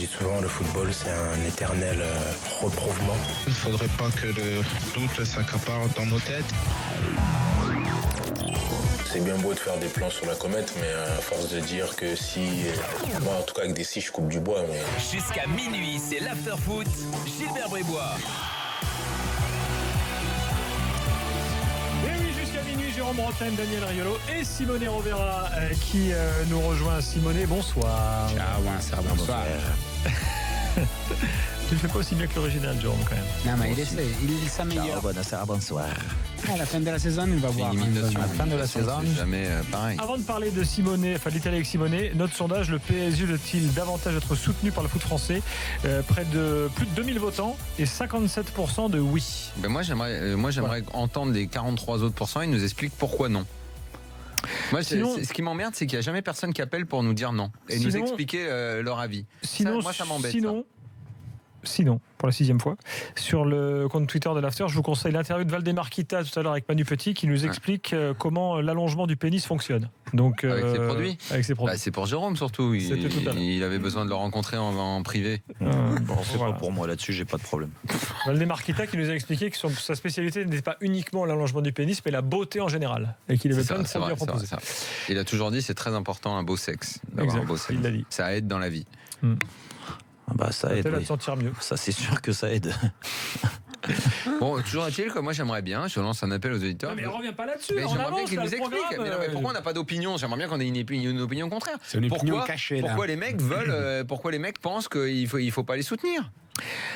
dis souvent, le football, c'est un éternel reprouvement. Il ne faudrait pas que le doute s'accapare dans nos têtes. C'est bien beau de faire des plans sur la comète, mais à force de dire que si... moi, en tout cas, avec des scies, je coupe du bois, mais... Jusqu'à minuit, c'est l'after-foot. Gilbert Brébois. Et oui, jusqu'à minuit, Jérôme Bretagne, Daniel Riolo et Simone Rovera qui nous rejoint. Simone, bonsoir. Ciao, bonsoir. Tu ne fais pas aussi bien que l'original, Jérôme, quand même. Non, mais il s'améliore. Bonsoir. À la fin de la saison, il va voir. À la fin de la saison, jamais pareil. Avant de parler de Simone, enfin de l'Italie avec Simone, notre sondage, le PSG doit-il davantage être soutenu par le foot français? Près de plus de 2000 votants et 57% de oui. Ben moi, j'aimerais entendre les 43 autres pourcents. Ils nous expliquent pourquoi non. Moi, Sinon, ce qui m'emmerde, c'est qu'il n'y a jamais personne qui appelle pour nous dire non et nous expliquer leur avis. Sinon, ça m'embête. Sinon, pour la 6e fois, sur le compte Twitter de l'After, je vous conseille l'interview de Valdemar Kita tout à l'heure avec Manu Petit qui nous explique comment l'allongement du pénis fonctionne. Donc, avec ses produits. Bah, c'est pour Jérôme surtout. Il avait besoin de le rencontrer en privé. C'est pas pour moi là-dessus, j'ai pas de problème. Valdemar Kita qui nous a expliqué que sa spécialité n'était pas uniquement l'allongement du pénis, mais la beauté en général. Et qu'il avait plein de produits à proposer. Il a toujours dit c'est très important un beau sexe. D'avoir un beau sexe. Il l'a dit. Ça aide dans la vie. Ça aide. À te sentir mieux. Ça, c'est sûr que ça aide. Bon, toujours est-il que moi j'aimerais bien, je lance un appel aux auditeurs. Non, mais on revient pas là-dessus. Mais j'aimerais bien qu'ils nous expliquent. Mais pourquoi on n'a pas d'opinion? J'aimerais bien qu'on ait une opinion contraire. C'est une opinion cachée. Pourquoi les mecs veulent, pourquoi les mecs pensent qu'il faut pas les soutenir?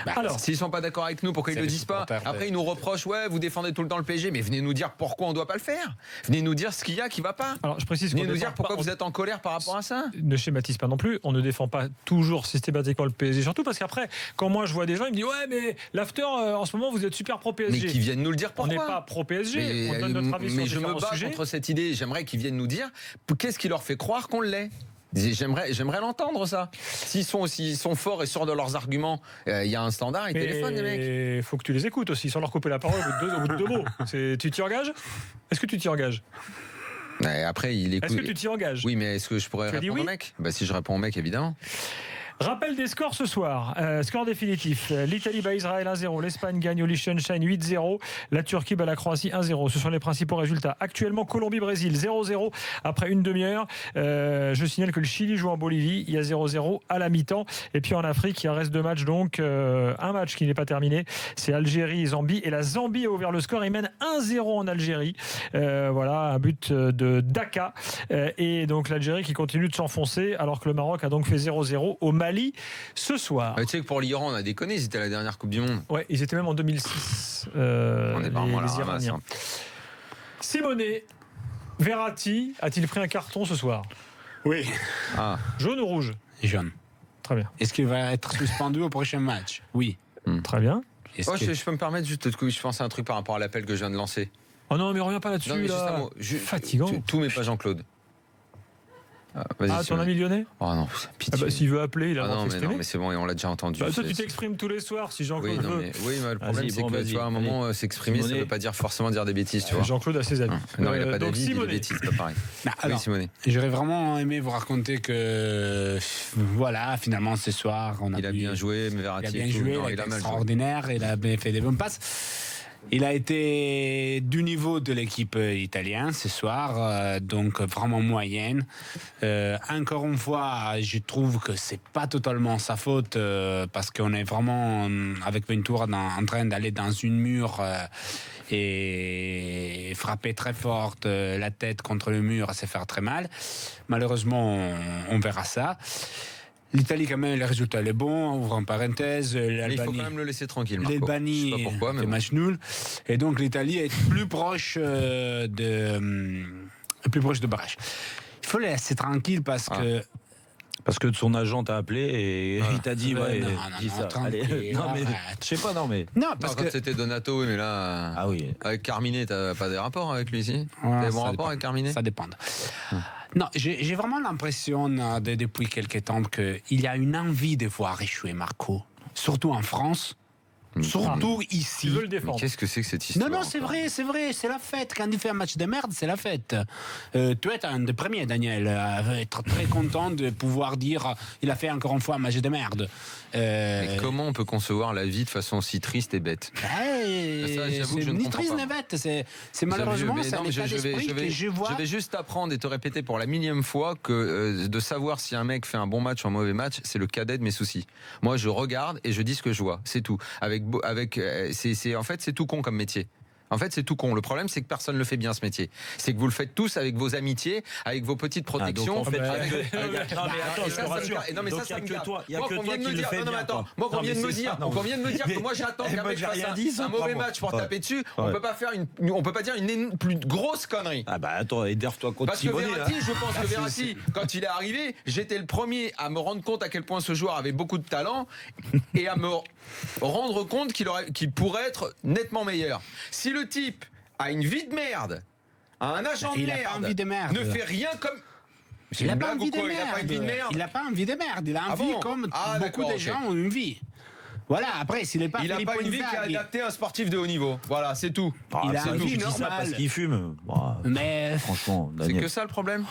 Alors, s'ils sont pas d'accord avec nous, pourquoi ils le disent pas? Après, ils nous reprochent, vous défendez tout le temps le PSG, mais venez nous dire pourquoi on doit pas le faire. Venez nous dire ce qu'il y a qui va pas. Alors, je précise. Venez nous dire pourquoi vous êtes en colère par rapport à ça. Ne schématise pas non plus. On ne défend pas toujours systématiquement le PSG, surtout parce qu'après, quand moi je vois des gens, ils me disent mais l'after en ce moment vous êtes super pro PSG. Mais qui viennent nous le dire pourquoi. On n'est pas pro PSG. On donne notre avis sur différents sujets. Mais je me bats contre cette idée. J'aimerais qu'ils viennent nous dire qu'est-ce qui leur fait croire qu'on l'est. J'aimerais l'entendre ça. S'ils sont forts et sûrs de leurs arguments, il y a un standard, ils téléphonent les mecs. Il faut que tu les écoutes aussi, sans leur couper la parole au bout de deux mots. Tu t'y engages? Est-ce que tu t'y engages? Après, il écoute. Est-ce que tu t'y engages? Oui, mais est-ce que je pourrais répondre au mec? Si je réponds au mec, évidemment. Rappel des scores ce soir. Score définitif. L'Italie bat Israël 1-0. L'Espagne gagne au Liechtenstein 8-0. La Turquie bat la Croatie 1-0. Ce sont les principaux résultats. Actuellement, Colombie-Brésil 0-0 après une demi-heure. Je signale que le Chili joue en Bolivie. Il y a 0-0 à la mi-temps. Et puis en Afrique, il reste 2 matchs. Donc, un match qui n'est pas terminé. C'est Algérie-Zambie. Et la Zambie a ouvert le score. Il mène 1-0 en Algérie. Voilà, un but de Daka. Et donc l'Algérie qui continue de s'enfoncer alors que le Maroc a donc fait 0-0 au Mali ce soir. Tu sais que pour l'Iran, on a déconné, ils étaient à la dernière Coupe du Monde. Ouais, ils étaient même en 2006. On est vraiment les Iraniens. Simone, Verratti a-t-il pris un carton ce soir? Oui. Jaune ou rouge? Jaune. Très bien. Est-ce qu'il va être suspendu au prochain match? Oui. Très bien. Je peux me permettre juste, je pense à un truc par rapport à l'appel que je viens de lancer. Oh non, mais reviens pas là-dessus. Non, mais là. juste un mot. Fatigant. Tout mais pas Jean-Claude. Ton ami lyonnais? Oh non, pitié. S'il veut appeler, il a non, mais c'est bon, et on l'a déjà entendu. Toi, tu t'exprimes tous les soirs si Jean-Claude veut. Oui, mais le problème, c'est que tu vois, à un moment, s'exprimer, ça ne veut pas forcément dire des bêtises, tu vois. Jean-Claude a ses amis. Non, il n'a pas d'avis, il dit des bêtises, c'est pas pareil. Oui, Simone. J'aurais vraiment aimé vous raconter que, voilà, finalement, ce soir, il a bien joué, mais Verratti, il a bien joué, il a été extraordinaire, il a bien fait des bonnes passes. Il a été du niveau de l'équipe italienne ce soir, donc vraiment moyenne. Encore une fois, je trouve que c'est pas totalement sa faute parce qu'on est vraiment avec Ventura en train d'aller dans une mur et frapper très forte la tête contre le mur, se faire très mal. Malheureusement, on verra ça. L'Italie, quand même, le résultat est bon, ouvre en parenthèse. Il faut quand même le laisser tranquille, Marco. L'Albanie, c'est match nul. Et donc, l'Italie est plus proche de barrage. Il faut le laisser tranquille parce que son agent t'a appelé et il t'a dit non, ça. Tranquille, non mais je sais pas, parce quand que c'était Donato, mais là avec Carmine, t'as pas des rapports avec lui ici? T'as des bons rapports avec Carmine? Ça dépend. Non, j'ai vraiment l'impression depuis quelques temps qu'il y a une envie de voir échouer Marco, surtout en France. Surtout ici. Tu veux le défendre. Qu'est-ce que c'est que cette histoire? Non, c'est vrai, c'est la fête. Quand il fait un match de merde, c'est la fête. Tu es un des premiers, Daniel, à être très content de pouvoir dire il a fait encore une fois un match de merde. Mais comment on peut concevoir la vie de façon aussi triste et bête? J'avoue que je ne ni comprends triste pas. ni bête, c'est malheureusement Mais c'est un non, mais état d'esprit que je vois. Je vais juste t'apprendre et te répéter pour la millième fois que de savoir si un mec fait un bon match ou un mauvais match, c'est le cadet de mes soucis. Moi, je regarde et je dis ce que je vois, c'est tout. En fait, c'est tout con comme métier. En fait, c'est tout con. Le problème, c'est que personne ne le fait bien, ce métier. C'est que vous le faites tous avec vos amitiés, avec vos petites protections. Non, mais attends, Et je ça, te rassure. non, mais Donc, ça il me y a gave. que toi Moi, qu'on vienne qui me le dire, fais non, mais bien, attends, quoi. moi, qu'on Non, vienne mais me c'est dire, ça, non. qu'on vienne me dire que moi, j'attends qu'un moi, mec j'ai fasse rien dit, ça, un mauvais bravo. match pour taper dessus. On Ouais. peut pas faire on peut pas dire une plus grosse connerie. Ah bah attends, énerve-toi contre Parce que Simonet. Verratti, je pense que Verratti, quand il est arrivé, j'étais le premier à me rendre compte à quel point ce joueur avait beaucoup de talent et à me rendre compte qu'il pourrait être nettement meilleur. Si le type a une vie de merde, a un agent de Il a pas envie de merde. ne fait rien comme... Il n'a pas blague envie ou de quoi? Il a pas une vie de merde. merde. Il n'a pas envie de merde. Il a Ah envie bon? comme Ah, beaucoup d'accord, de ok. gens ont une vie. Voilà, après, s'il n'est pas Il n'a Filippo pas une vie qui est Inzaghi, adaptée à un sportif de haut niveau. Voilà, c'est tout. il a ça, une tu vie dis ça normale. parce qu'il fume. Bah, Mais franchement, C'est Daniel. que ça le problème.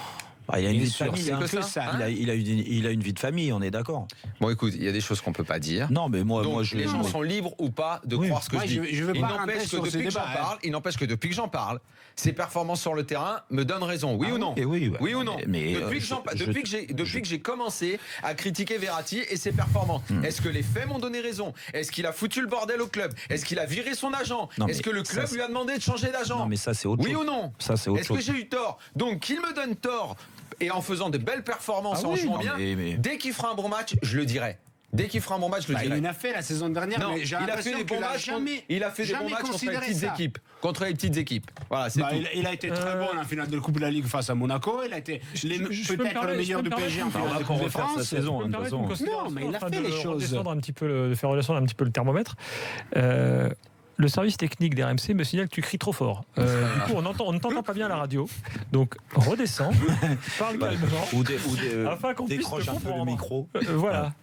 Bah, il a une Bien vie de sûr, famille. c'est hein. que ça. Il a une vie de famille, on est d'accord. Bon, écoute, il y a des choses qu'on peut pas dire. Non, mais moi, Donc, je. les gens sont libres ou pas de croire ce que Moi, je dis. je veux Il pas n'empêche rentrer que sur ce depuis que j'en débat, parle, il n'empêche que depuis que j'en parle, ses performances sur le terrain me donnent raison. Oui ou non? Oui, Oui ou non? mais, Depuis que j'ai commencé à critiquer Verratti et ses performances, est-ce que les faits m'ont donné raison? Est-ce qu'il a foutu le bordel au club? Est-ce qu'il a viré son agent? Non, Est-ce mais que le club ça, lui a demandé de changer d'agent? Non, mais ça, c'est autre chose. Oui ou non? Ça, c'est autre Est-ce que chose. j'ai eu tort? Donc qu'il me donne tort et en faisant de belles performances, en jouant non, bien, mais- dès qu'il fera un bon match, je le dirai. Dès qu'il fera un bon match, je le dirai. il en a fait la saison dernière, Non, mais j'ai il a fait l'impression des bons qu'il a matchs. jamais, Il a fait des bons jamais matchs contre les considéré petites ça. équipes. Contre les petites équipes. Voilà, c'est tout. Il a été très bon en finale de Coupe de la Ligue face à Monaco. Il a été je peux me peut-être permettre- le meilleur je du peux me PSG en permettre- finale de on Coupe va de refaire sa France. saison. Je peux me permettre une considération Non, mais il a afin fait de les choses. redescendre un petit peu, de faire redescendre un petit peu le thermomètre. Le service technique d'RMC me signale que tu cries trop fort. Du coup, on ne t'entend pas bien à la radio. Donc, redescends, parle calmement, afin qu'on puisse décroche te un peu le comprendre. micro. Voilà.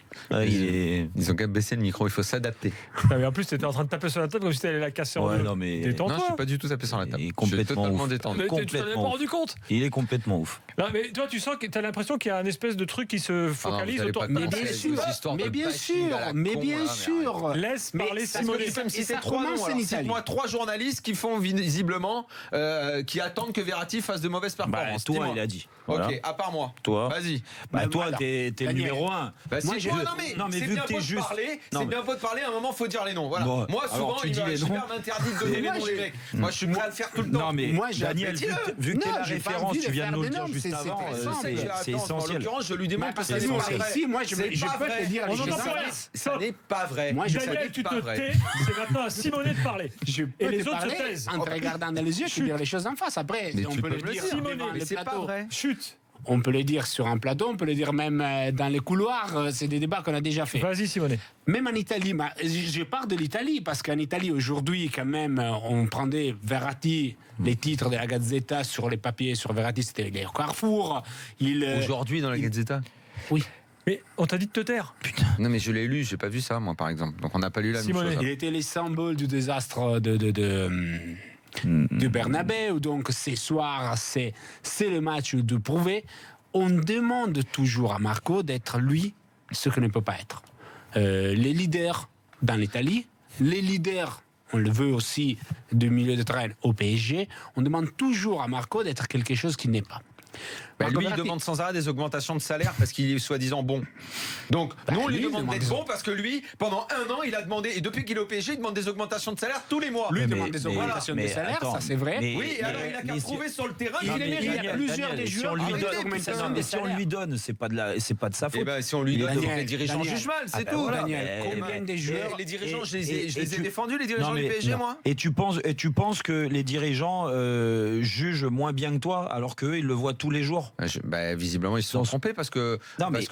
Ils ont qu'à baisser le micro, il faut s'adapter. Ah, mais en plus, tu étais en train de taper sur la table comme si tu allais la casser en Ouais, deux. non, mais- Détends-toi. Non, je suis pas du tout tapé sur la table. Il est Je suis complètement totalement ouf. détendu. Mais tu t'en avais pas complètement rendu compte. Il est complètement ouf. Non, mais toi, tu sens que tu as l'impression qu'il y a un espèce de truc qui se focalise allez autour. pas Mais commencer bien avec sûr, vos histoires mais de bien bashing à la sûr, mais con, bien là, mais sûr. Laisse Mais parler ça, Simone. c'est- Tu peux me Et citer ça 3 noms. commence en Alors, Italie. cite-moi 3 journalistes qui font visiblement, qui attendent que Verratti fasse de mauvaises Bah, performances. toi, Dis-moi. il a dit. Ok, Voilà. à part moi. Toi. Vas-y. Bah, Mais toi, voilà. t'es le Daniel. numéro 1. Bah, Moi, c'est je- toi, non, mais c'est vu bien que t'es beau de juste- parler, Non, c'est mais- bien beau de parler, à un moment, faut dire les noms. Voilà. Bon, Moi, alors, souvent, tu dis les noms. Gilbert m'interdit de donner les Moi, noms je- des mecs. Moi, je suis prêt à le faire tout le temps. Non, mais Moi, j'ai Daniel, apprécié. vu que t'es Non, la j'ai pas référence, envie de tu viens de faire nous des le dire noms, juste c'est avant, intéressant, c'est En essentiel. l'occurrence, je lui démontre que Parce ça que n'est moi, pas vrai. ici, moi, je C'est peux pas te vrai. dire On les n'entend choses. plus rien. Ça n'est pas vrai. Moi, je Ça Daniel, n'est tu pas te vrai. tais. C'est maintenant à Simonet de parler. Je peux Et les te autres se parler taisent. en te regardant dans les yeux, je peux dire les choses en face. Après, Mais on tu peut peux le me le dire dire. devant Mais le c'est pas plateau. vrai. Chut. On peut le dire sur un plateau, on peut le dire même dans les couloirs. C'est des débats qu'on a déjà fait. Vas-y, Simonet. Même en Italie, je pars de l'Italie parce qu'en Italie aujourd'hui, quand même, on prenait Verratti, les titres de la Gazzetta sur les papiers sur Verratti, c'était les Carrefour. Aujourd'hui, dans la Gazzetta. Oui. Mais on t'a dit de te taire. Non, mais je l'ai lu, j'ai pas vu ça, moi, par exemple. Donc, on n'a pas lu la même Simonet. chose. Il était les symboles du désastre du Bernabeu. Donc, ce soir, c'est le match de prouver. On demande toujours à Marco d'être lui ce que ne peut pas être. Les leaders dans l'Italie, les leaders, on le veut aussi, du milieu de terrain au PSG, on demande toujours à Marco d'être quelque chose qu'il n'est pas. Bah, Marco lui, il Verratti- demande sans arrêt des augmentations de salaire parce qu'il est soi-disant bon. Donc, nous, on lui lui, il demande demande d'être des- bon parce que lui, pendant un an, il a demandé, et depuis qu'il est au PSG, il demande des augmentations de salaire tous les mois. Lui Mais- demande des mais- augmentations de mais salaire, attends, ça c'est vrai. mais- Oui, et alors il a qu'à mais- prouver sur le terrain Il qu'il est est mérité. mérité. Il y a plusieurs des joueurs si on lui arrêtez, donne, putain, non, mais si on lui donne, c'est pas de sa faute. Et ben, si on lui Il donne, est- donc les Daniel, dirigeants Daniel. jugent mal, c'est ben tout. voilà, Daniel, mais- combien des Et joueurs les dirigeants, je et- les ai tu- défendus, les dirigeants Non, du mais- PSG, non. moi. Et tu penses que les dirigeants jugent moins bien que toi, alors qu'eux, ils le voient tous les jours. Visiblement, ils se sont trompés parce que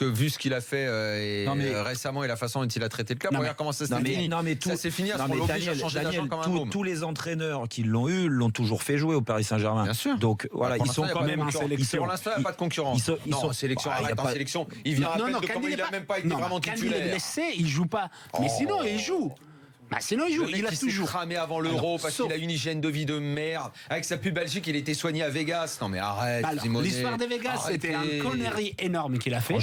vu ce qu'il a fait Non, mais- récemment et la façon dont il a traité le club, Non, regarde comment ça s'est Non mais, fini. non, mais Ça s'est fini à ce qu'on l'oblige à changer d'agent comme un môme. tous les entraîneurs qui l'ont eu l'ont toujours fait jouer au Paris Saint-Germain. Bien sûr. Donc voilà, Pour ils sont l'instant, quand il y a même pas de concurrence. Pour l'instant, il n'y a pas de concurrence. ils Non, sont- sélection, Ah, il y a arrête en pas- sélection. Il vient à peine de quand comment il n'a même pas été non, vraiment quand il est titulaire. blessé, il joue pas. Mais sinon, il joue. Sinon, il joue. Il a toujours cramé avant l'Euro parce qu'il a une hygiène de vie de merde. Avec sa pub Belgique, il était soigné à Vegas. Non mais arrête. L'histoire de Vegas, c'était un connerie énorme qu'il a fait.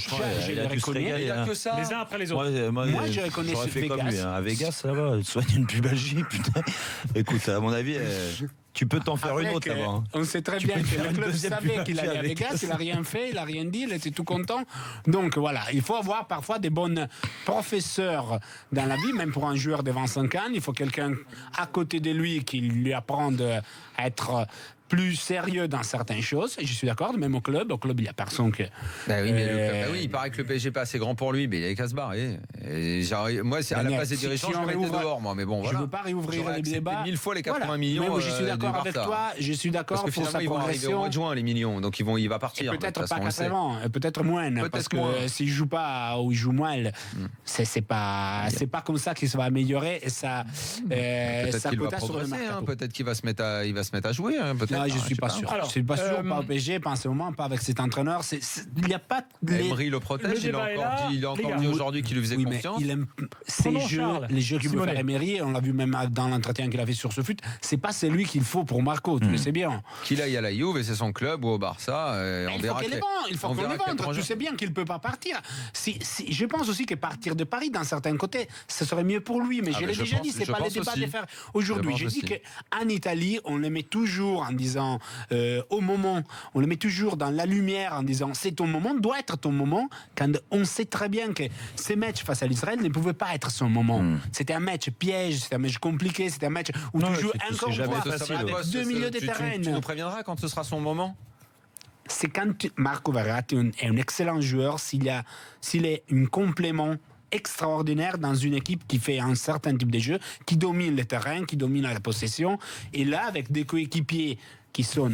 Il a que ça. Les uns après les autres. Moi, je reconnais j'aurais fait Vegas. comme lui. À Vegas, ça va. Soigner une pubalgie, putain. Écoute, à mon avis, tu peux t'en faire une autre avant. On sait très bien que le club savait qu'il allait à Vegas, il n'a rien fait, il n'a rien dit, il était tout content. Donc voilà, il faut avoir parfois des bons professeurs dans la vie, même pour un joueur de 25 ans. Il faut quelqu'un à côté de lui qui lui apprenne à être plus sérieux dans certaines choses, et je suis d'accord, même au club, il n'y a personne que... il paraît que le PSG n'est pas assez grand pour lui, mais il avait qu'à se barrer. Moi, c'est à la place des dirigeants, je le mettais dehors, moi, mais bon, voilà. Je ne veux pas réouvrir les débats. 1000 fois les 80 millions. Mais je suis d'accord avec toi, je suis d'accord pour sa progression. Ils vont arriver au mois de juin, les millions, donc il va partir. Peut-être pas 80, peut-être moins, parce que s'il ne joue pas ou il joue mal, c'est pas comme ça qu'il se va améliorer, et ça quota sur le mercato. Peut-être qu'il va se mettre à jouer, peut-être. Je ne suis pas sûr. Alors, je ne suis pas sûr, pas au PSG, pas en ce moment, pas avec cet entraîneur. Il n'y a pas de... Emery le protège, il a encore dit aujourd'hui qu'il lui faisait confiance. Il aime les jeux qu'il veut faire Emery, on l'a vu même dans l'entretien qu'il a fait sur ce fut, c'est pas celui qu'il faut pour Marco, tu le sais bien. Qu'il aille à la Juve, et c'est son club, ou au Barça, il faut qu'on les vende. Tu sais bien qu'il ne peut pas partir. Je pense aussi que partir de Paris, d'un certain côté, ce serait mieux pour lui, mais je l'ai déjà dit, c'est pas le débat de faire aujourd'hui. J'ai dit qu'en Italie, on le met toujours en disant au moment, on le met toujours dans la lumière en disant c'est ton moment, doit être ton moment, quand on sait très bien que ces matchs face à l'Israël ne pouvaient pas être son moment. C'était un match piège, c'était un match compliqué, c'était un match où tu joues encore une fois avec deux milieux de terrain. Tu nous préviendras quand ce sera son moment. C'est quand Marco Verratti est un excellent joueur s'il est un complément extraordinaire dans une équipe qui fait un certain type de jeu, qui domine le terrain, qui domine la possession, et là avec des coéquipiers qui sont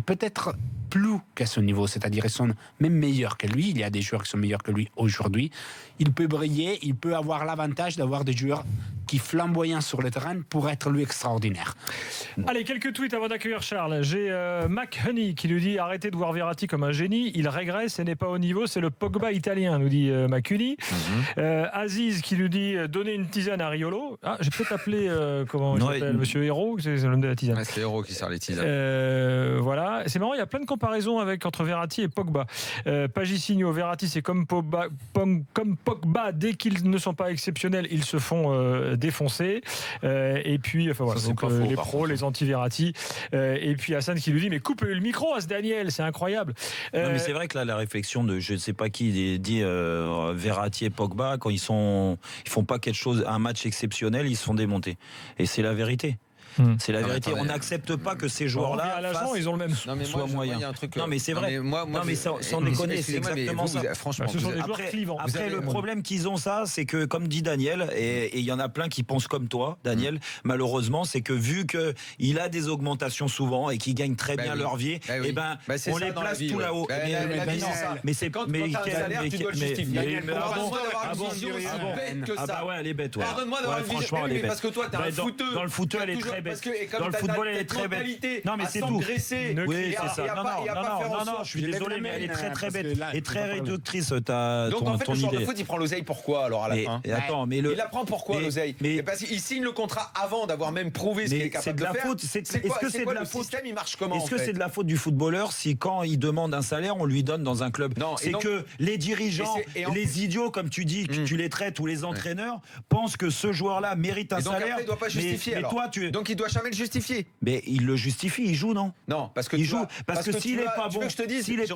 peut-être plus qu'à son niveau, c'est-à-dire ils sont même meilleurs que lui. Il y a des joueurs qui sont meilleurs que lui aujourd'hui. Il peut briller, il peut avoir l'avantage d'avoir des joueurs qui flamboyant sur le terrain pour être lui extraordinaire. Allez, quelques tweets avant d'accueillir Charles. J'ai Mac Honey qui nous dit arrêtez de voir Verratti comme un génie, il régresse et n'est pas au niveau, c'est le Pogba italien, nous dit Mac Honey. Aziz qui nous dit donnez une tisane à Riolo. J'ai peut-être appelé comment il s'appelle, Monsieur Hérault, c'est l'homme de la tisane. C'est Hérault qui sert les tisanes. Voilà, c'est marrant, il y a plein de comparaisons entre Verratti et Pogba. Pagisigno, Verratti c'est comme Pogba, dès qu'ils ne sont pas exceptionnels, ils se font défoncer. Et puis, enfin voilà, donc, les pros, les anti-Verratti. Et puis Hassan qui lui dit mais coupez le micro à ce Daniel, c'est incroyable. Non, mais c'est vrai que là, la réflexion de je ne sais pas qui dit Verratti et Pogba, quand ils font pas quelque chose, un match exceptionnel, ils se font démonter. Et c'est la vérité. C'est la vérité. On n'accepte pas que ces joueurs-là ils ont le même soient moyens. Non mais c'est vrai. Non mais sans déconner, c'est exactement ça. Franchement, après le problème qu'ils ont c'est que comme dit Daniel, et il y en a plein qui pensent comme toi, Daniel, malheureusement, c'est que vu que il a des augmentations souvent et qu'ils gagnent très bien leur vie, et on les place tout là-haut. Mais c'est quand tu as un salaire, tu dois le justifier. Ah bah ouais, elle est bête. Pardonne-moi d'avoir une vie, mais parce que toi, t'es un footeux. Dans le footeux, elle est très bête. Dans le football, elle est très bête. Non, mais c'est tout. Oui, c'est ça. Non, je suis désolé, mais elle est très très bête et très réductrice. Donc en fait, ton le joueur de idée. foot, il prend l'oseille pourquoi alors à la fin? Attends, mais il la prend pourquoi l'oseille? Parce qu'il signe le contrat avant d'avoir même prouvé ce qu'il est capable de faire. Est-ce que c'est de la faute? Le système, il marche comment? Est-ce que c'est de la faute du footballeur si quand il demande un salaire, on lui donne dans un club? C'est que les dirigeants, les idiots, comme tu dis, tu les traites, ou les entraîneurs pensent que ce joueur-là mérite un salaire. Donc après, il doit pas justifier. Donc il doit jamais le justifier. Mais il le justifie, il joue, non? Non, parce que il joue. Parce que s'il est pas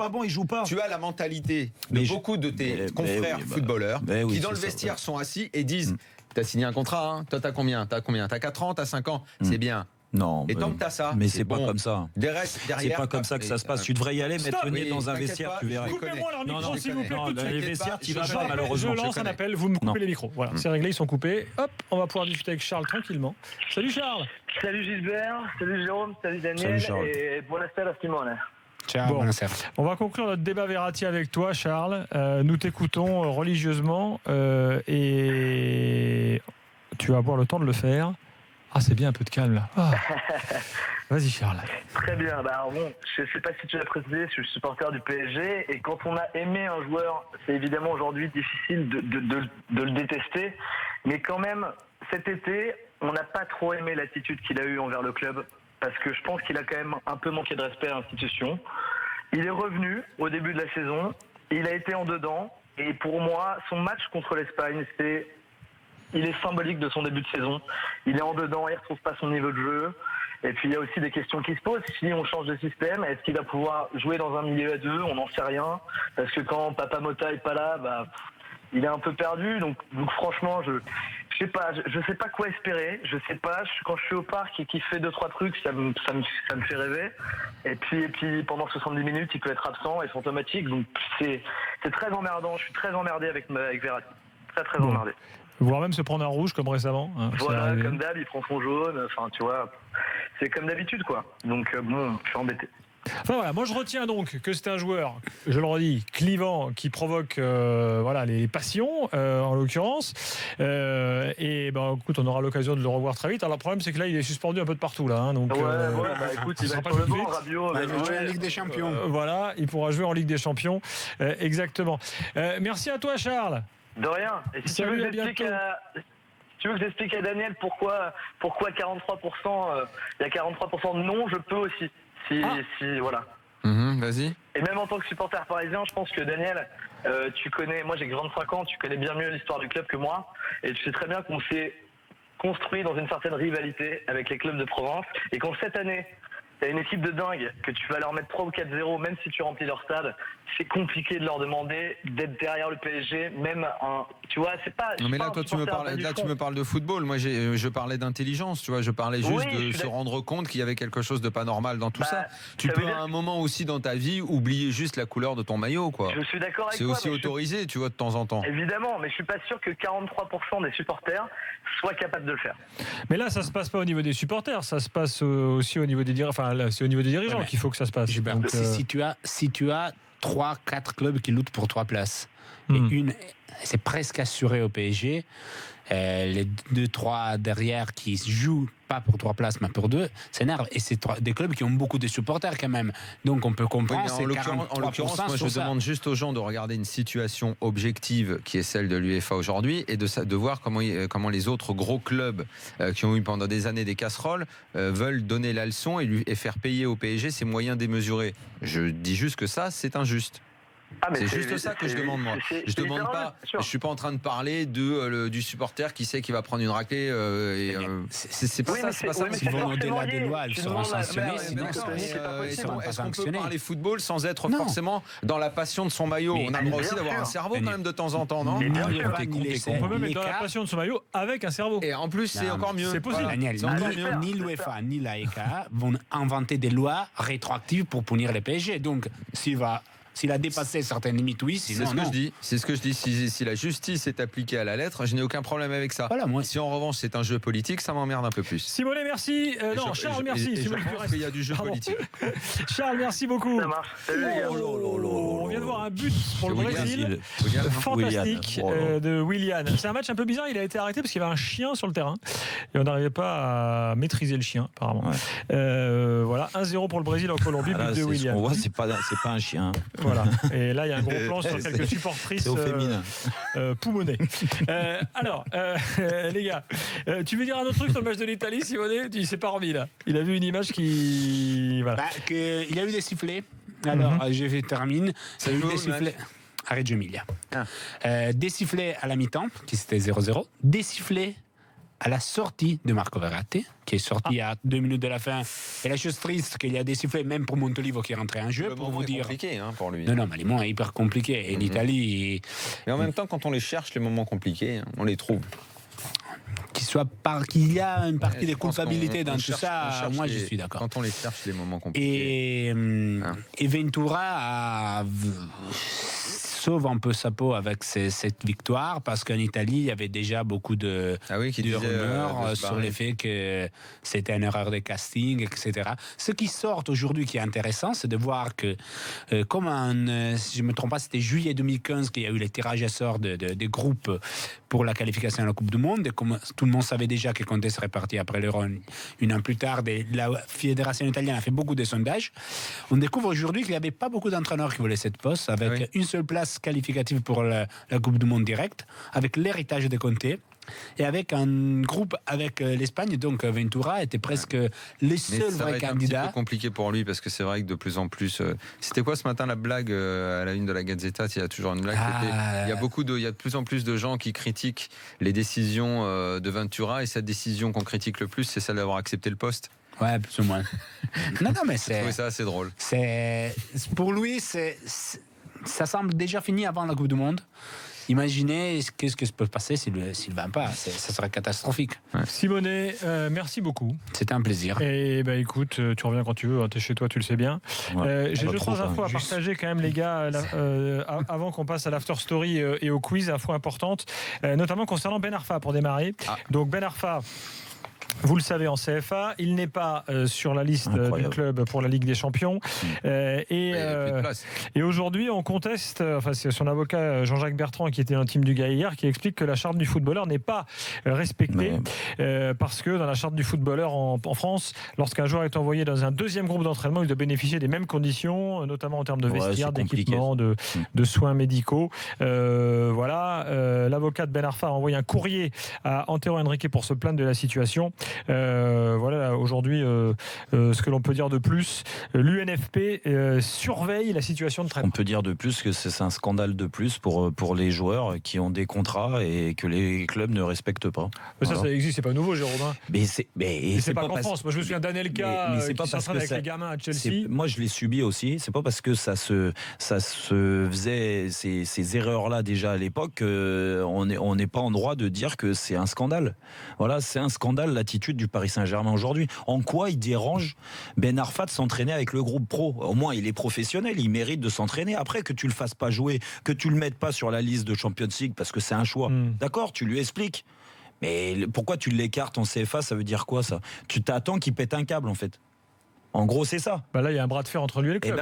bon, il joue pas. Tu as la mentalité de beaucoup de tes confrères footballeurs qui dans le vestiaire sont assis et disent t'as signé un contrat, hein. Toi t'as combien? T'as 4 ans, t'as 5 ans, c'est bien. Non, et tant que t'as ça, mais c'est pas comme ça. C'est pas comme ça que ça se passe. Tu devrais y aller, mettre le nez dans un vestiaire, tu verras. Coupez-moi leur micro, s'il vous plaît. Les vestiaires, tu vas pas, malheureusement. Je lance un appel, vous me coupez les micros. Voilà, c'est réglé, ils sont coupés. Hop, on va pouvoir discuter avec Charles tranquillement. Salut Charles. Salut Gilbert, salut Jérôme, salut Daniel, et buonasera Simone. Ciao, buonasera. On va conclure notre débat Verratti avec toi, Charles. Nous t'écoutons religieusement et tu vas avoir le temps de le faire. Ah, c'est bien, un peu de calme là. Vas-y Charles. Très bien. Alors bon, je ne sais pas si tu l'as précisé, je suis supporter du PSG et quand on a aimé un joueur, c'est évidemment aujourd'hui difficile de le détester. Mais quand même, cet été, on n'a pas trop aimé l'attitude qu'il a eue envers le club, parce que je pense qu'il a quand même un peu manqué de respect à l'institution. Il est revenu au début de la saison, il a été en dedans, et pour moi, son match contre l'Espagne, il est symbolique de son début de saison. Il est en dedans, il ne retrouve pas son niveau de jeu. Et puis il y a aussi des questions qui se posent. Si on change de système, est-ce qu'il va pouvoir jouer dans un milieu à deux? On n'en sait rien. Parce que quand Papa Mota est pas là, il est un peu perdu. Donc franchement, je sais pas quoi espérer. Je sais pas. Quand je suis au parc et qu'il fait 2-3 trucs, ça me fait rêver. Et puis pendant 70 minutes, il peut être absent et fantomatique. Donc c'est très emmerdant. Je suis très emmerdé avec Verratti. Très emmerdé. Voire même se prendre un rouge comme récemment. Voilà, comme d'hab, il prend son jaune. Enfin, tu vois, c'est comme d'habitude, quoi. Donc, je suis embêté. Enfin voilà, moi je retiens donc que c'est un joueur, je le redis, clivant, qui provoque les passions en l'occurrence. Écoute, on aura l'occasion de le revoir très vite. Alors le problème c'est que là il est suspendu un peu de partout là. Donc, écoute, il va être sur le banc, Rabiot. Il va jouer en Ligue des Champions. Voilà, il pourra jouer en Ligue des Champions. Exactement. Merci à toi Charles. De rien. Et si tu veux que j'explique à Daniel pourquoi 43%, il y a 43% de non, je peux aussi. Si voilà. Vas-y. Et même en tant que supporter parisien, je pense que Daniel, tu connais, moi j'ai 25 ans, tu connais bien mieux l'histoire du club que moi, et tu sais très bien qu'on s'est construit dans une certaine rivalité avec les clubs de province, et quand cette année, t'as une équipe de dingue, que tu vas leur mettre 3 ou 4-0, même si tu remplis leur stade, c'est compliqué de leur demander d'être derrière le PSG, même tu vois, c'est pas... Non mais là, toi, tu me parles de football. Moi, je parlais d'intelligence, tu vois. Je parlais juste de se rendre compte qu'il y avait quelque chose de pas normal dans tout ça. Tu peux, à un moment aussi dans ta vie, oublier juste la couleur de ton maillot, quoi. Je suis d'accord avec toi. C'est aussi autorisé, tu vois, de temps en temps. Évidemment, mais je suis pas sûr que 43% des supporters soient capables de le faire. Mais là, ça se passe pas au niveau des supporters, ça se passe aussi au niveau des dirigeants. Enfin, là, c'est au niveau des dirigeants qu'il faut que ça se passe. Donc, si tu as 3-4 clubs qui luttent pour 3 places, et c'est presque assuré au PSG, les 2-3 derrière qui jouent pas pour 3 places mais pour 2, c'est énerve. Et c'est des clubs qui ont beaucoup de supporters quand même. Donc on peut comprendre. En l'occurrence, moi je demande juste aux gens de regarder une situation objective qui est celle de l'UEFA aujourd'hui et de voir comment les autres gros clubs qui ont eu pendant des années des casseroles veulent donner la leçon et faire payer au PSG ses moyens démesurés. Je dis juste que ça, c'est injuste. C'est juste ça que je demande, moi. Je demande pas. Je suis pas en train de parler du supporter qui sait qu'il va prendre une raclée. C'est pas ça. C'est pas ça. S'ils vont au-delà des lois, ils seront sanctionnés. Sinon, est-ce qu'on peut parler football sans être forcément dans la passion de son maillot? On a le droit aussi d'avoir un cerveau quand même de temps en temps, non? On peut même être dans la passion de son maillot avec un cerveau. Et en plus, c'est encore mieux. C'est possible. Daniel, ni l'UEFA ni la ECA vont inventer des lois rétroactives pour punir les PSG. Donc, s'il a dépassé certaines limites, oui, sinon c'est ce que je dis. Si la justice est appliquée à la lettre, je n'ai aucun problème avec ça. Voilà, moi. Si en revanche c'est un jeu politique, ça m'emmerde un peu plus. Simonet, merci. Charles, merci. Je pense qu'il y a du jeu politique. Charles, merci beaucoup. Ça marche. Salut, les gars. On vient de voir un but pour le Brésil. Fantastique de Willian. C'est un match un peu bizarre. Il a été arrêté parce qu'il y avait un chien sur le terrain et on n'arrivait pas à maîtriser le chien, apparemment. Voilà, 1-0 pour le Brésil en Colombie, but de Willian. On voit, c'est pas un chien. Voilà. Et là, il y a un gros plan sur quelques supportrices poumonées. Alors, les gars, tu veux dire un autre truc sur le match de l'Italie, Simonet? Il s'est pas remis là. Il a vu une image qui... Voilà. Il y a eu des sifflets. Alors, je termine. Il y a eu des sifflets. Arrête, Emilia. Des sifflets à la mi-temps, qui c'était 0-0. Des sifflets à la sortie de Marco Verratti, qui est sorti à 2 minutes de la fin. Et la chose triste, qu'il y a des sifflets même pour Montolivo qui est rentré en jeu, pour vous dire. C'est compliqué pour lui. Non, mais les moments sont hyper compliqués. Et l'Italie. Mais en même temps, quand on les cherche, les moments compliqués, on les trouve. Qu'il y a une partie de culpabilité dans tout ça, moi je suis d'accord. Quand on les cherche, les moments compliqués. Et Ventura sauve un peu sa peau avec cette victoire, parce qu'en Italie, il y avait déjà beaucoup de rumeurs sur le fait que c'était une erreur de casting, etc. Ce qui sort aujourd'hui, qui est intéressant, c'est de voir que, si je ne me trompe pas, c'était juillet 2015 qu'il y a eu les tirages à sort des groupes pour la qualification à la Coupe du Monde. Et comme tout le monde savait déjà que Conte serait parti après l'Euro une an plus tard, la fédération italienne a fait beaucoup de sondages. On découvre aujourd'hui qu'il n'y avait pas beaucoup d'entraîneurs qui voulaient cette poste, avec une seule place qualificative pour la Coupe du Monde directe, avec l'héritage de Conte. et avec un groupe avec l'Espagne, donc Ventura était presque les seuls vrais candidats. C'est un petit peu compliqué pour lui parce que c'est vrai que de plus en plus. C'était quoi ce matin la blague à la une de la Gazzetta? Il y a toujours une blague. Il y a de plus en plus de gens qui critiquent les décisions de Ventura, et cette décision qu'on critique le plus, c'est celle d'avoir accepté le poste. Ouais, plus ou moins. non, mais c'est. Je trouvais ça assez drôle. Pour lui, ça semble déjà fini avant la Coupe du Monde. Imaginez qu'est-ce qui peut se passer s'il ne va pas. Ça serait catastrophique. Ouais. Simonet, merci beaucoup. C'était un plaisir. Et écoute, tu reviens quand tu veux. Tu es chez toi, tu le sais bien. Ouais. J'ai 2-3 infos à partager quand même, les gars, avant qu'on passe à l'after story et au quiz. Infos importantes, notamment concernant Ben Arfa pour démarrer. Donc Ben Arfa. Vous le savez, en CFA, il n'est pas sur la liste du club pour la Ligue des Champions. Et aujourd'hui, on conteste, c'est son avocat Jean-Jacques Bertrand, qui était dans le team du gars hier, qui explique que la charte du footballeur n'est pas respectée. Parce que dans la charte du footballeur en France, lorsqu'un joueur est envoyé dans un deuxième groupe d'entraînement, il doit bénéficier des mêmes conditions, notamment en termes de vestiaire, d'équipement, de soins médicaux. L'avocat de Ben Arfa a envoyé un courrier à Antero Henrique pour se plaindre de la situation. Aujourd'hui, ce que l'on peut dire de plus, l'UNFP surveille la situation de traitement. On peut dire de plus que c'est un scandale de plus pour les joueurs qui ont des contrats et que les clubs ne respectent pas. Mais ça existe, c'est pas nouveau, Jérôme. Mais c'est pas qu'en France. Moi, je me souviens d'Anelka qui s'entraîne avec les gamins à Chelsea. Moi, je l'ai subi aussi. C'est pas parce que ça se faisait ces erreurs-là déjà à l'époque, on n'est pas en droit de dire que c'est un scandale. Voilà, c'est un scandale l'attitude du Paris Saint-Germain aujourd'hui. En quoi il dérange Ben Arfa de s'entraîner avec le groupe pro? Au moins, il est professionnel, il mérite de s'entraîner. Après, que tu le fasses pas jouer, que tu le mettes pas sur la liste de Champions League parce que c'est un choix. D'accord, tu lui expliques. Mais pourquoi tu l'écartes en CFA? Ça veut dire quoi, ça? Tu t'attends qu'il pète un câble, en fait. En gros, c'est ça. Là, il y a un bras de fer entre lui et le club.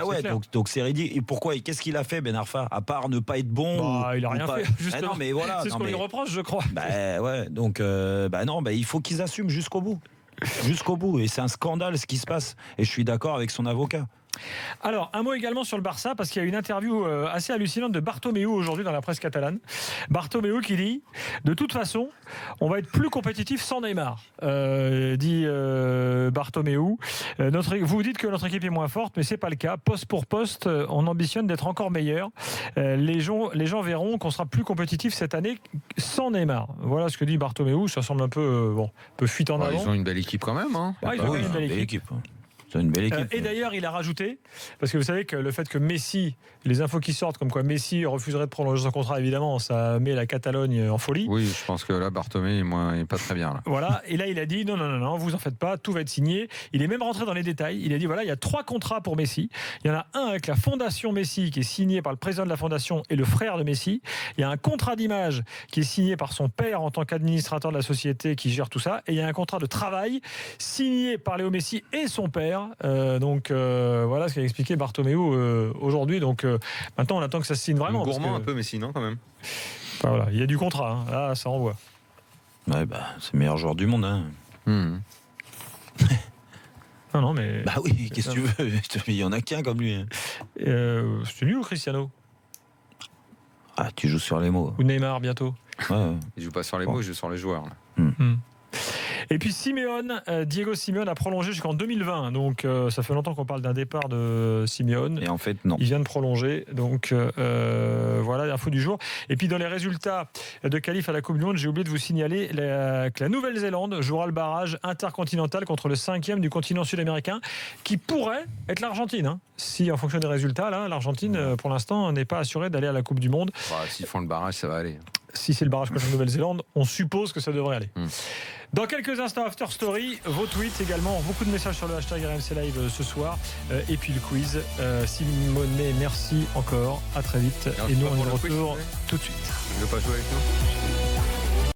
Donc c'est ridicule. Et pourquoi? Qu'est-ce qu'il a fait, Ben Arfa, à part ne pas être bon? Il a rien fait, justement. Non, mais voilà. C'est ce qu'on lui reproche, je crois. Donc, il faut qu'ils assument jusqu'au bout. Jusqu'au bout. Et c'est un scandale ce qui se passe. Et je suis d'accord avec son avocat. Alors, un mot également sur le Barça, parce qu'il y a une interview assez hallucinante de Bartomeu aujourd'hui dans la presse catalane. Bartomeu qui dit: de toute façon, on va être plus compétitif sans Neymar, dit Bartomeu. Vous dites que notre équipe est moins forte, mais c'est pas le cas. Poste pour poste, on ambitionne d'être encore meilleur. Les gens verront qu'on sera plus compétitif cette année sans Neymar. Voilà ce que dit Bartomeu. Ça semble un peu fuite en avant. Ils ont une belle équipe quand même. Ils ont une belle équipe. C'est une belle équipe. Et d'ailleurs, il a rajouté, parce que vous savez que le fait que Messi, les infos qui sortent comme quoi Messi refuserait de prolonger son contrat, évidemment, ça met la Catalogne en folie. Oui, je pense que là, Bartomeu est pas très bien. Là. Voilà, et là, il a dit non, vous en faites pas, tout va être signé. Il est même rentré dans les détails. Il a dit il y a 3 contrats pour Messi. Il y en a un avec la Fondation Messi qui est signé par le président de la Fondation et le frère de Messi. Il y a un contrat d'image qui est signé par son père en tant qu'administrateur de la société qui gère tout ça. Et il y a un contrat de travail signé par Léo Messi et son père. Voilà ce qu'a expliqué Bartomeu aujourd'hui. Donc maintenant, on attend que ça se signe vraiment. Gourmand un peu Messi, non, quand même. Voilà, il y a du contrat. Là, ça envoie. Ouais, c'est le meilleur joueur du monde. Non, mais. Oui, qu'est-ce que tu veux? Il y en a qu'un comme lui. C'est lui ou Cristiano? Tu joues sur les mots. Ou Neymar bientôt? Il joue pas sur les mots, il joue sur les joueurs. Là. Et puis Diego Simeone a prolongé jusqu'en 2020. Donc ça fait longtemps qu'on parle d'un départ de Simeone. Et en fait, non. Il vient de prolonger. Donc voilà l'info du jour. Et puis dans les résultats de qualif à la Coupe du Monde, j'ai oublié de vous signaler que la Nouvelle-Zélande jouera le barrage intercontinental contre le 5e du continent sud-américain, qui pourrait être l'Argentine. Si en fonction des résultats, là, l'Argentine pour l'instant n'est pas assurée d'aller à la Coupe du Monde. S'ils font le barrage, ça va aller. Si c'est le barrage contre la Nouvelle-Zélande, on suppose que ça devrait aller. Dans quelques instants, After Story, vos tweets également, beaucoup de messages sur le hashtag RMC Live ce soir, et puis le quiz. Simonet, merci encore, à très vite. Et nous, on est de retour tout de suite. Tu ne veux pas jouer avec nous ?